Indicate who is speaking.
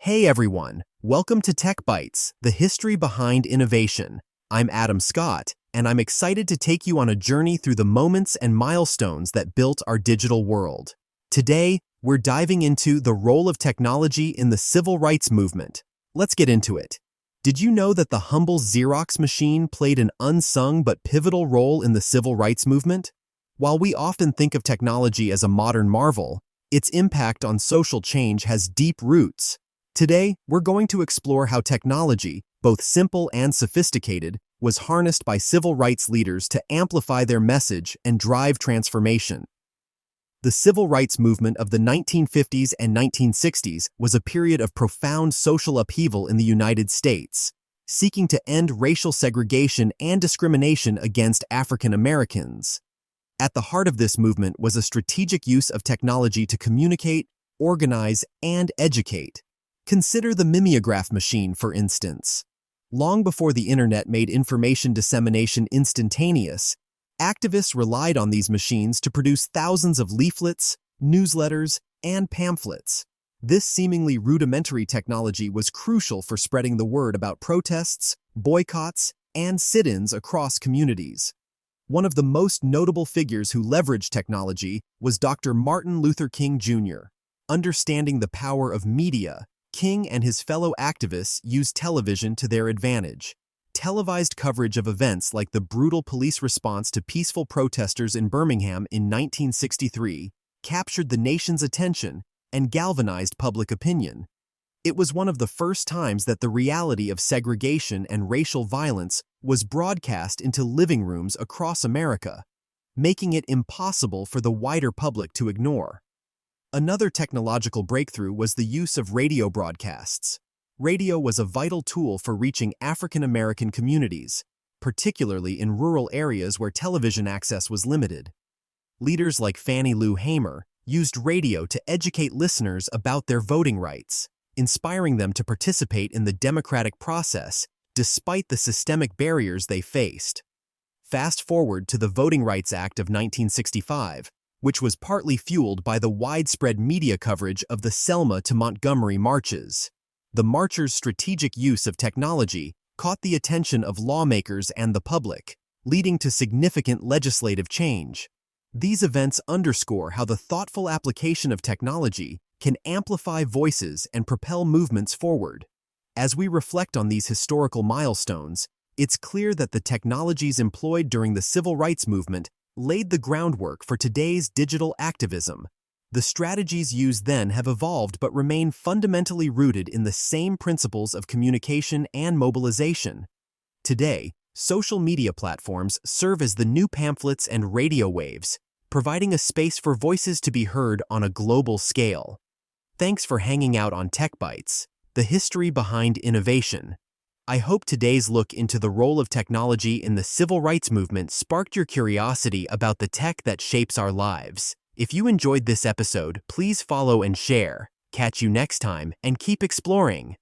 Speaker 1: Hey everyone, welcome to Tech Bytes, the history behind innovation. I'm Adam Scott, and I'm excited to take you on a journey through the moments and milestones that built our digital world. Today, we're diving into the role of technology in the civil rights movement. Let's get into it. Did you know that the humble Xerox machine played an unsung but pivotal role in the civil rights movement? While we often think of technology as a modern marvel, its impact on social change has deep roots. Today, we're going to explore how technology, both simple and sophisticated, was harnessed by civil rights leaders to amplify their message and drive transformation. The civil rights movement of the 1950s and 1960s was a period of profound social upheaval in the United States, seeking to end racial segregation and discrimination against African Americans. At the heart of this movement was a strategic use of technology to communicate, organize, and educate. Consider the mimeograph machine, for instance. Long before the internet made information dissemination instantaneous, activists relied on these machines to produce thousands of leaflets, newsletters, and pamphlets. This seemingly rudimentary technology was crucial for spreading the word about protests, boycotts, and sit-ins across communities. One of the most notable figures who leveraged technology was Dr. Martin Luther King Jr. Understanding the power of media, King and his fellow activists used television to their advantage. Televised coverage of events like the brutal police response to peaceful protesters in Birmingham in 1963 captured the nation's attention and galvanized public opinion. It was one of the first times that the reality of segregation and racial violence was broadcast into living rooms across America, making it impossible for the wider public to ignore. Another technological breakthrough was the use of radio broadcasts. Radio was a vital tool for reaching African American communities, particularly in rural areas where television access was limited. Leaders like Fannie Lou Hamer used radio to educate listeners about their voting rights, inspiring them to participate in the democratic process despite the systemic barriers they faced. Fast forward to the Voting Rights Act of 1965, which was partly fueled by the widespread media coverage of the Selma to Montgomery marches. The marchers' strategic use of technology caught the attention of lawmakers and the public, leading to significant legislative change. These events underscore how the thoughtful application of technology can amplify voices and propel movements forward. As we reflect on these historical milestones, it's clear that the technologies employed during the civil rights movement laid the groundwork for today's digital activism. The strategies used then have evolved but remain fundamentally rooted in the same principles of communication and mobilization. Today, social media platforms serve as the new pamphlets and radio waves, providing a space for voices to be heard on a global scale. Thanks for hanging out on Tech Bytes, the history behind innovation. I hope today's look into the role of technology in the civil rights movement sparked your curiosity about the tech that shapes our lives. If you enjoyed this episode, please follow and share. Catch you next time, and keep exploring.